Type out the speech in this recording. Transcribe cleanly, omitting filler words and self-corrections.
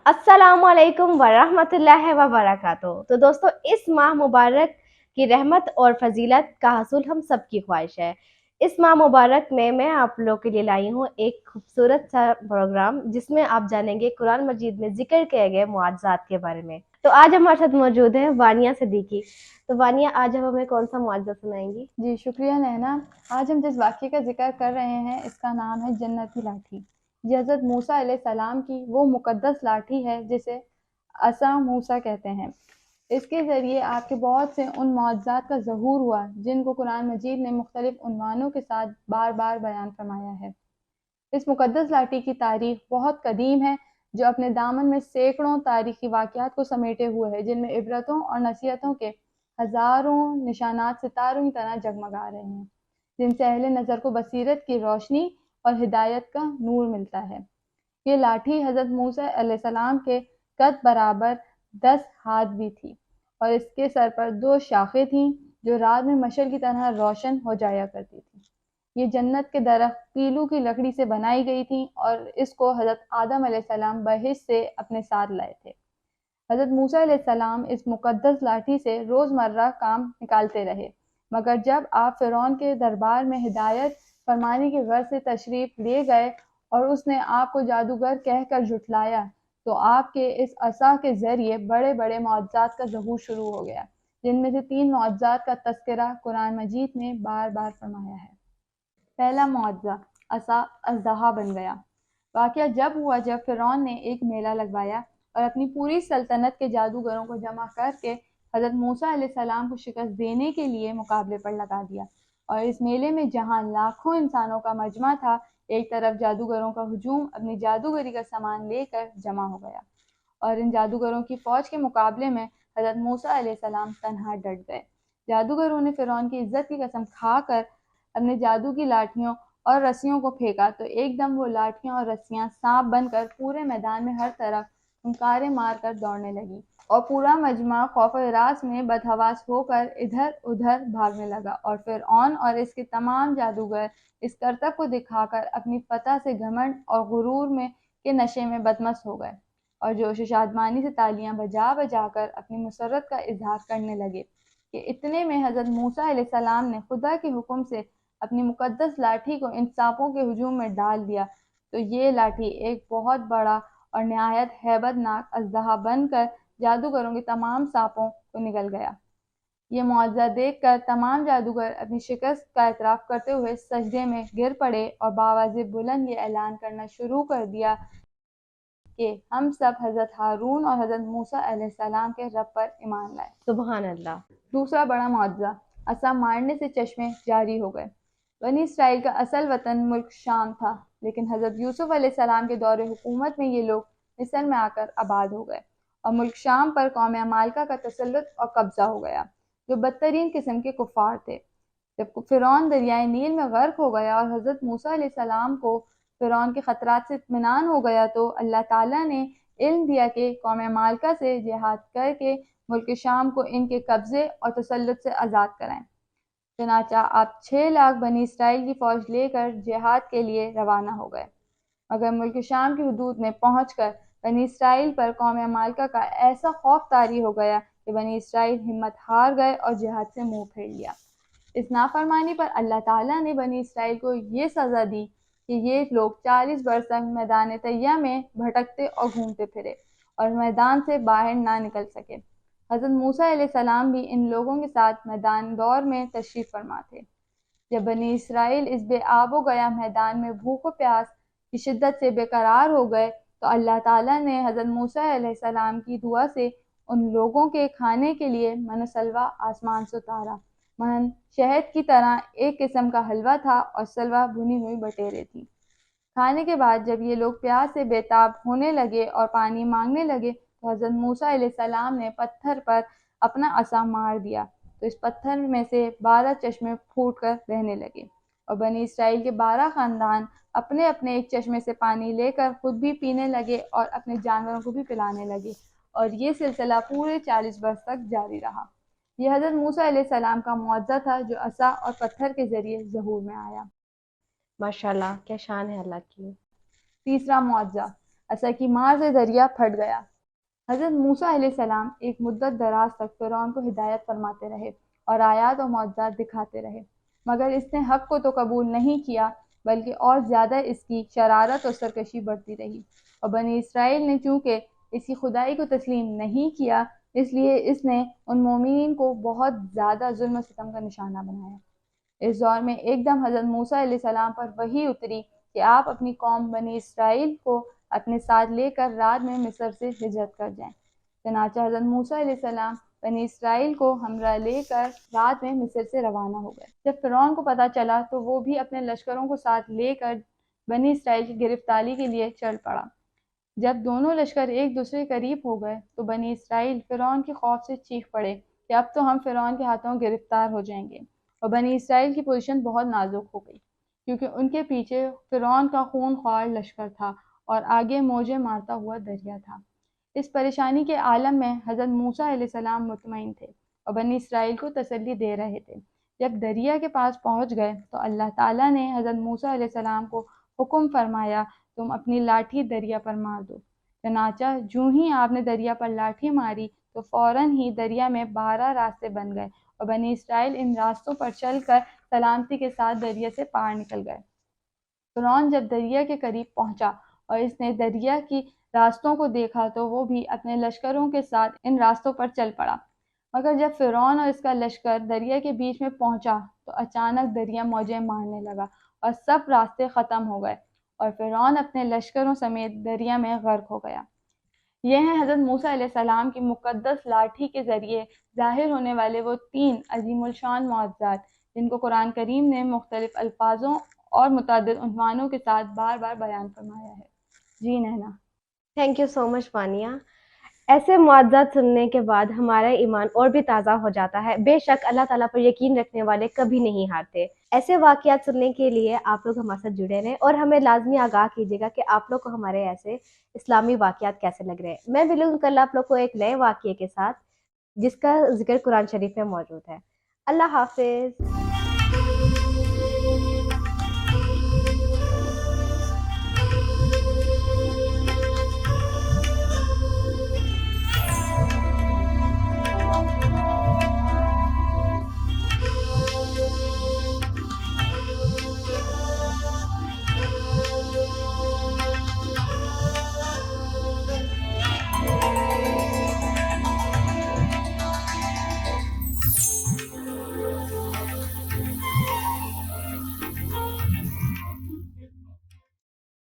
अस्सलाम वालेकुम वरहमतुल्लाहि वबरकातुहू। तो दोस्तों, इस माह मुबारक की रहमत और फजीलत का हसूल हम सब की ख्वाहिश है। इस माह मुबारक में मैं आप लोग के लिए लाई हूँ एक खूबसूरत सा प्रोग्राम, जिसमें आप जानेंगे कुरान मजीद में जिक्र किए गए मुआज़ात के बारे में। तो आज हमारे साथ मौजूद है वानिया सिद्दीकी। तो वानिया, आज हम हमें कौन सा मुआज़ा सुनाएंगी? जी शुक्रिया नैना। आज हम जिस वाक़ये का ज़िक्र कर रहे हैं इसका नाम है जन्नती लाठी। ये हज़रत मूसा अलैहिस्सलाम की वो मुक़द्दस लाठी है जिसे असा मूसा कहते हैं। इसके ज़रिए आपके बहुत से उन मौज़ात का ज़हूर हुआ जिनको कुरान मजीद ने मुख्तलिफ़ उन्वानों के साथ बार बार बयान फरमाया है। इस मुक़द्दस लाठी की तारीख़ बहुत कदीम है, जो अपने दामन में सैकड़ों तारीख़ी वाक़यात को समेटे हुए है, जिनमें इबरतों और नसीहतों के हज़ारों निशानात सितारों की तरह जगमगा रहे हैं, जिनसे अहले नज़र को बसीरत की रोशनी और हिदायत का नूर मिलता है। ये लाठी हज़रत मूसा अलैहिस्सलाम के कद बराबर 10 हाथ भी थी और इसके सर पर 2 शाखें थीं, जो रात में मशअल की तरह रोशन हो जाया करती थीं। ये जन्नत के दरख्त पीलू की लकड़ी से बनाई गई थी और इसको हज़रत आदम अलैहिस्सलाम बहिश्त से अपने साथ लाए थे। हज़रत मूसा अलैहिस्सलाम इस मुक़द्दस लाठी से रोज़मर्रा काम निकालते रहे, मगर जब आप फ़िरौन के दरबार में हिदायत फरमाने की गर्ज से तशरीफ़ ले गए और उसने आपको जादूगर कहकर झुठलाया, तो आपके इस असा के ज़रिए बड़े बड़े मुआज़ात का ज़हूर शुरू हो गया, जिनमें से 3 मुआज़ात का तज़किरा कुरान मजीद ने बार बार फरमाया है। पहला मुआवज़ा, असा अज़दहा बन गया। वाक़या जब हुआ जब फ़िरौन ने एक मेला लगवाया और अपनी पूरी सल्तनत के जादूगरों को जमा करके हज़रत मूसा अलैहिस्सलाम को शिकस्त देने के लिए मुकाबले पर लगा दिया। और इस मेले में जहाँ लाखों इंसानों का मजमा था, एक तरफ जादूगरों का हुजूम अपनी जादूगरी का सामान लेकर जमा हो गया और इन जादूगरों की फ़ौज के मुकाबले में हज़रत मूसा अलैहिस्सलाम तन्हा डट गए। जादूगरों ने फ़िरौन की इज़्ज़त की कसम खाकर अपने जादू की लाठियों और रस्सियों को फेंका, तो एकदम वो लाठियां और रस्सियां सांप बनकर पूरे मैदान में हर तरफ हुंकारे मारकर दौड़ने लगी और पूरा मजमा खौफ हिरास में बदहवास होकर इधर उधर भागने लगा। और फ़िरऔन और इसके तमाम जादूगर इस करतब को दिखाकर अपनी फतह से घमंड और गुरूर में के नशे में बदमस्त हो गए और जोश शादमानी से तालियां बजा बजा कर अपनी मुसर्रत का इजहार करने लगे कि इतने में हज़रत मूसा अलैहिस्सलाम ने खुदा के हुक्म से अपनी मुक़द्दस लाठी को इन सांपों के हुजूम में डाल दिया। तो ये लाठी एक बहुत बड़ा और नहायत हैबतनाक अज़दहा बनकर जादूगरों के तमाम सांपों को निगल गया। ये मुआवजा देखकर तमाम जादूगर अपनी शिकस्त का एतराफ़ करते हुए सजदे में गिर पड़े और बावाज़ बुलंद ये ऐलान करना शुरू कर दिया कि हम सब हज़रत हारून और हज़रत मूसा अलैहिस्सलाम के रब पर ईमान लाए। सुबहान अल्लाह। दूसरा बड़ा मुआवजा, असा मारने से चश्मे जारी हो गए। बनी इसराइल का असल वतन मुल्क शाम था, लेकिन हज़रत यूसुफ अलैहिस्सलाम के दौरे हुकूमत में ये लोग मिस्र में आकर आबाद हो गए और मुल्क शाम पर कौम अमालिका का तसल्लुत और कब्जा हो गया, जो बदतरीन किस्म के कुफ़ार थे। जब फ़िरौन दरियाए नील में गर्क हो गया और हज़रत मूसा अलैहिस्सलाम को फ़िरौन के ख़तरात से इत्मीनान हो गया, तो अल्लाह ताला ने इल्म दिया कि कौम अमालिका से जिहाद करके मुल्क शाम को इनके कब्ज़े और तसल्लुत से आज़ाद कराएं। चनाचा आप 6 लाख बनी इसराइल की फ़ौज लेकर जिहाद के लिए रवाना हो गए, मगर मुल्क शाम की हदूद में पहुंचकर बनी इसराइल पर कौम अमालिका का ऐसा खौफ तारी हो गया कि बनी इसराइल हिम्मत हार गए और जिहाद से मुंह फेर लिया। इस नाफरमानी पर अल्लाह ताला ने बनी इसराइल को ये सज़ा दी कि ये लोग 40 बरस तक मैदान तैया में भटकते और घूमते फिरे और मैदान से बाहर ना निकल सके। हज़रत मूसा अलैहिस्सलाम भी इन लोगों के साथ मैदान दौर में तशरीफ़ फरमा थे। जब बनी इसराइल इस बेआबो गया मैदान में भूख और प्यास की शिद्दत से बेकरार हो गए, तो अल्लाह ताला ने हज़रत मूसा अलैहिस्सलाम की दुआ से उन लोगों के खाने के लिए मन सलवा आसमान से उतारा। मन शहद की तरह एक किस्म का हलवा था और सलवा भुनी हुई बटेरें थी। खाने के बाद जब ये लोग प्यास से बेताब होने लगे और पानी मांगने लगे, तो हज़रत मूसा अलैहिस्सलाम ने पत्थर पर अपना असा मार दिया, तो इस पत्थर में से 12 चश्मे फूट कर बहने लगे और बनी इसराइल के 12 ख़ानदान अपने अपने एक चश्मे से पानी लेकर खुद भी पीने लगे और अपने जानवरों को भी पिलाने लगे और ये सिलसिला पूरे 40 बरस तक जारी रहा। यह हज़रत मूसा अलैहिस्सलाम का मुआवजा था जो असा और पत्थर के ज़रिए ज़हूर में आया। माशाल्लाह, क्या शान है अल्लाह की। तीसरा मुआवजा, عصا کی مار سے دریا پھٹ گیا۔ حضرت موسیٰ علیہ السلام ایک مدت دراز تک فرعون کو ہدایت فرماتے رہے اور آیات و معجزات دکھاتے رہے، مگر اس نے حق کو تو قبول نہیں کیا بلکہ اور زیادہ اس کی شرارت اور سرکشی بڑھتی رہی، اور بنی اسرائیل نے چونکہ اس کی خدائی کو تسلیم نہیں کیا، اس لیے اس نے ان مومنین کو بہت زیادہ ظلم و ستم کا نشانہ بنایا۔ اس دور میں ایک دم حضرت موسیٰ علیہ السلام پر وحی اتری کہ آپ اپنی قوم بنی اسرائیل کو اپنے ساتھ لے کر رات میں مصر سے ہجرت کر جائیں۔ چنانچہ حضرت موسیٰ علیہ السلام بنی اسرائیل کو ہمراہ لے کر رات میں مصر سے روانہ ہو گئے۔ جب فرعون کو پتہ چلا تو وہ بھی اپنے لشکروں کو ساتھ لے کر بنی اسرائیل کی گرفتاری کے لیے چل پڑا۔ جب دونوں لشکر ایک دوسرے کے قریب ہو گئے تو بنی اسرائیل فرعون کے خوف سے چیخ پڑے کہ اب تو ہم فرعون کے ہاتھوں گرفتار ہو جائیں گے، اور بنی اسرائیل کی پوزیشن بہت نازک ہو گئی کیونکہ ان کے پیچھے فرعون کا خون خوار لشکر تھا اور آگے موجیں مارتا ہوا دریا تھا۔ اس پریشانی کے عالم میں حضرت موسیٰ علیہ السلام مطمئن تھے اور بنی اسرائیل کو تسلی دے رہے تھے۔ جب دریا کے پاس پہنچ گئے تو اللہ تعالیٰ نے حضرت موسیٰ علیہ السلام کو حکم فرمایا، تم اپنی لاٹھی دریا پر مار دو۔ چنانچہ جوں ہی آپ نے دریا پر لاٹھی ماری تو فوراً ہی دریا میں 12 راستے بن گئے اور بنی اسرائیل ان راستوں پر چل کر سلامتی کے ساتھ دریا سے پار نکل گئے۔ فرعون جب دریا کے قریب پہنچا اور اس نے دریا کی راستوں کو دیکھا تو وہ بھی اپنے لشکروں کے ساتھ ان راستوں پر چل پڑا، مگر جب فرعون اور اس کا لشکر دریا کے بیچ میں پہنچا تو اچانک دریا موجیں مارنے لگا اور سب راستے ختم ہو گئے اور فرعون اپنے لشکروں سمیت دریا میں غرق ہو گیا۔ یہ ہیں حضرت موسیٰ علیہ السلام کی مقدس لاٹھی کے ذریعے ظاہر ہونے والے وہ 3 عظیم الشان معجزات جن کو قرآن کریم نے مختلف الفاظوں اور متعدد عنوانوں کے ساتھ بار بار بیان فرمایا ہے۔ جی نینا۔ تھینک یو سو مچ مانیہ۔ ایسے معجزات سننے کے بعد ہمارا ایمان اور بھی تازہ ہو جاتا ہے۔ بے شک اللہ تعالیٰ پر یقین رکھنے والے کبھی نہیں ہارتے۔ ایسے واقعات سننے کے لیے آپ لوگ ہمارے ساتھ جڑے رہیں اور ہمیں لازمی آگاہ کیجیے گا کہ آپ لوگ کو ہمارے ایسے اسلامی واقعات کیسے لگ رہے ہیں۔ میں ملوں کل آپ لوگ کو ایک نئے واقعے کے ساتھ جس کا ذکر قرآن شریف میں موجود ہے۔ اللہ حافظ۔